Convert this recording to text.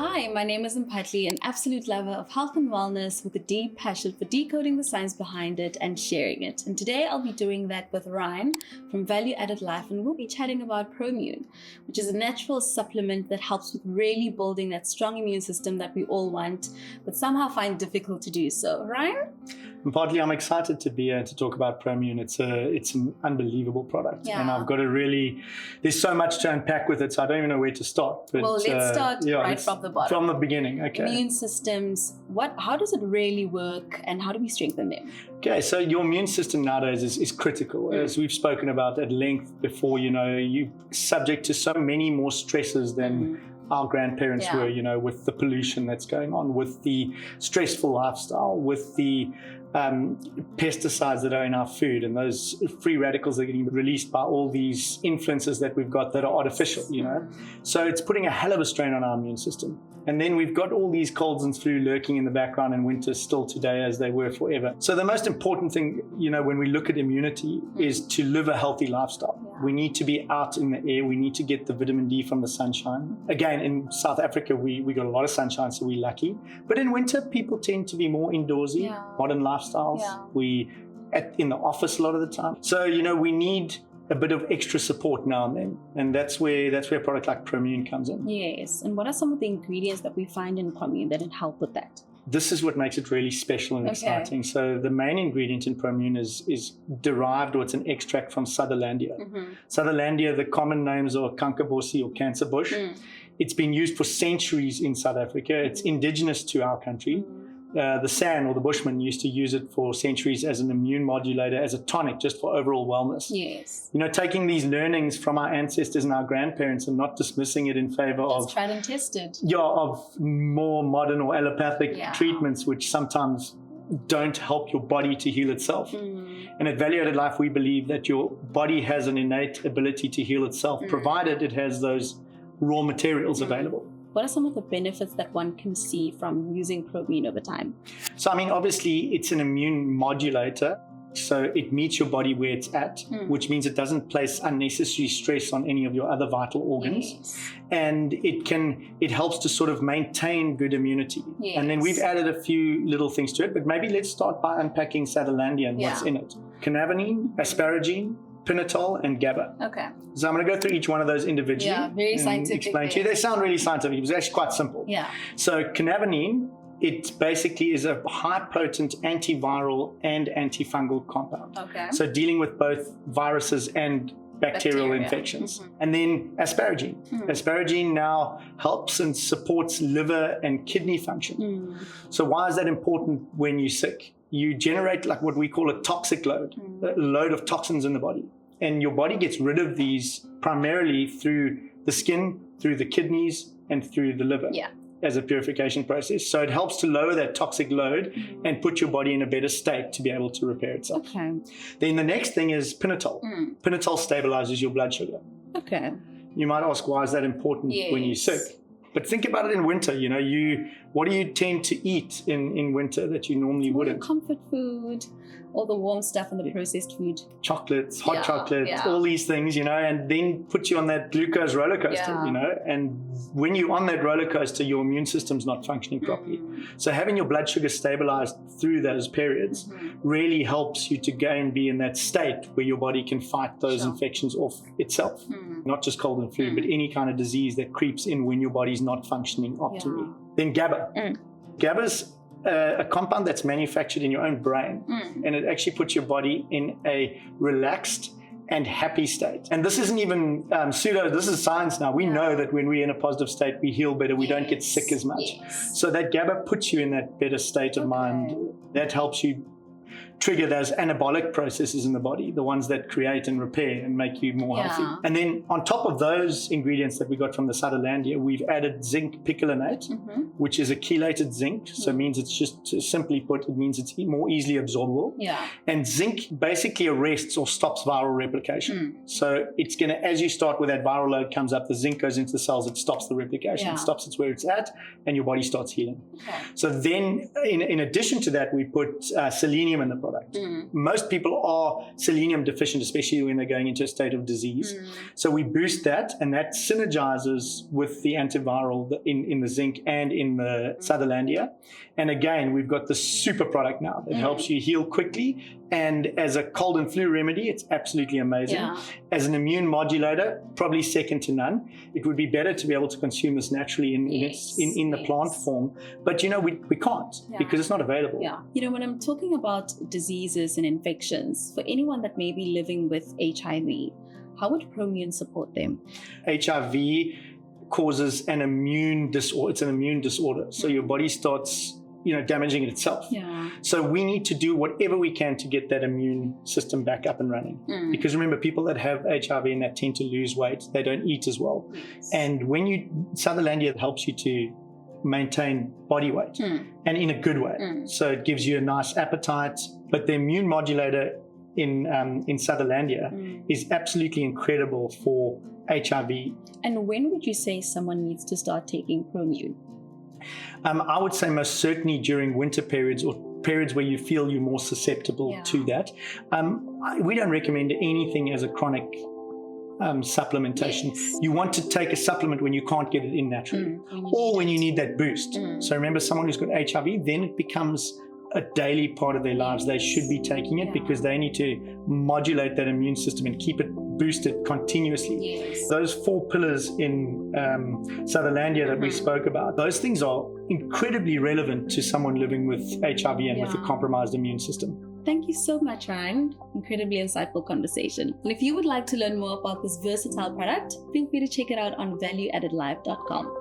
Hi, my name is Mpatli, an absolute lover of health and wellness with a deep passion for decoding the science behind it and sharing it. And today I'll be doing that with Ryan from Value Added Life, and we'll be chatting about Promune, which is a natural supplement that helps with really building that strong immune system that we all want, but somehow find difficult to do so. Ryan? Partly, I'm excited to be here to talk about Promune. It's an unbelievable product, and I've got to there's so much to unpack with it, so I don't even know where to start. But, well, let's start from the bottom. From the beginning, okay. Immune systems, how does it really work, and how do we strengthen them? Okay, so your immune system nowadays is critical. As we've spoken about at length before, you're subject to so many more stresses than our grandparents were, with the pollution that's going on, with the stressful lifestyle, with the pesticides that are in our food, and those free radicals that are getting released by all these influences that we've got that are artificial, So it's putting a hell of a strain on our immune system. And then we've got all these colds and flu lurking in the background in winter still today as they were forever. So the most important thing, when we look at immunity is to live a healthy lifestyle. We need to be out in the air. We need to get the vitamin D from the sunshine. Again, in South Africa, we got a lot of sunshine, so we're lucky. But in winter, people tend to be more indoorsy, modern lifestyles. We in the office a lot of the time. So, we need a bit of extra support now and then, and that's where a product like Promune comes in. Yes, and what are some of the ingredients that we find in Promune that help with that? This is what makes it really special and exciting. So the main ingredient in Promune is derived, or it's an extract from Sutherlandia. Sutherlandia, the common names are kankerbosie or cancer bush. It's been used for centuries in South Africa. It's indigenous to our country. The San or the Bushmen used to use it for centuries as an immune modulator, as a tonic, just for overall wellness. Yes. Taking these learnings from our ancestors and our grandparents and not dismissing it in favor of tried and tested. Of more modern or allopathic treatments, which sometimes don't help your body to heal itself. And at Value Added Life, we believe that your body has an innate ability to heal itself, provided it has those raw materials available. What are some of the benefits that one can see from using Promune over time? So, obviously, it's an immune modulator. So it meets your body where it's at, which means it doesn't place unnecessary stress on any of your other vital organs. And it helps to sort of maintain good immunity. And then we've added a few little things to it, but maybe let's start by unpacking Sutherlandia and what's in it. Cannabinine, asparagine, phenol, and GABA. Okay. So I'm going to go through each one of those individually. Yeah, very scientific. Explain to you. They sound really scientific. It was actually quite simple. Yeah. So cannabinine, it basically is a high potent antiviral and antifungal compound. Okay. So dealing with both viruses and bacterial infections. And then asparagine. Asparagine now helps and supports liver and kidney function. So why is that important when you're sick? You generate like what we call a toxic load, a load of toxins in the body. And your body gets rid of these primarily through the skin, through the kidneys, and through the liver as a purification process. So it helps to lower that toxic load and put your body in a better state to be able to repair itself. Okay. Then the next thing is phenol. Phenol stabilizes your blood sugar. Okay. You might ask, why is that important when you're sick? But think about it in winter, what do you tend to eat in winter that you normally wouldn't? Comfort food, all the warm stuff and the processed food. Chocolates, hot chocolate, all these things, and then put you on that glucose roller coaster, and when you're on that roller coaster, your immune system's not functioning properly. So having your blood sugar stabilized through those periods really helps you to go and be in that state where your body can fight those infections off itself. Not just cold and flu, but any kind of disease that creeps in when your body's not functioning optimally. Then GABA. GABA's a compound that's manufactured in your own brain, and it actually puts your body in a relaxed and happy state. And this isn't even this is science now. We know that when we're in a positive state, we heal better, we don't get sick as much. So that GABA puts you in that better state of mind. That helps you trigger those anabolic processes in the body, the ones that create and repair and make you more healthy. And then on top of those ingredients that we got from the Sutherlandia, we've added zinc picolinate, which is a chelated zinc. So it means it's just, simply put, it means it's more easily absorbable. And zinc basically arrests or stops viral replication. So it's going to, as you start with that viral load comes up, the zinc goes into the cells, it stops the replication, it stops it where it's at, and your body starts healing. So then in addition to that, we put selenium in the product. product. Most people are selenium deficient, especially when they're going into a state of disease. So we boost that, and that synergizes with the antiviral in the zinc and in the Sutherlandia. And again, we've got the super product now that helps you heal quickly. And as a cold and flu remedy, it's absolutely amazing. As an immune modulator, probably second to none. It would be better to be able to consume this naturally in the plant form. But, we can't because it's not available. When I'm talking about diseases and infections, for anyone that may be living with HIV, how would Promune support them? HIV causes an immune disorder. It's an immune disorder. So your body starts damaging it itself. So we need to do whatever we can to get that immune system back up and running. Because remember, people that have HIV and that tend to lose weight, they don't eat as well. And when Sutherlandia helps you to maintain body weight and in a good way. So it gives you a nice appetite. But the immune modulator in Sutherlandia is absolutely incredible for HIV. And when would you say someone needs to start taking Promune? I would say most certainly during winter periods or periods where you feel you're more susceptible to that. We don't recommend anything as a chronic supplementation. You want to take a supplement when you can't get it in naturally or when you need that boost. So remember, someone who's got HIV, then it becomes a daily part of their lives. They should be taking it because they need to modulate that immune system and keep it boosted continuously. Those 4 pillars in Sutherlandia that we spoke about, those things are incredibly relevant to someone living with HIV and with a compromised immune system. Thank you so much, Ryan. Incredibly insightful conversation. And if you would like to learn more about this versatile product, feel free to check it out on valueaddedlife.com.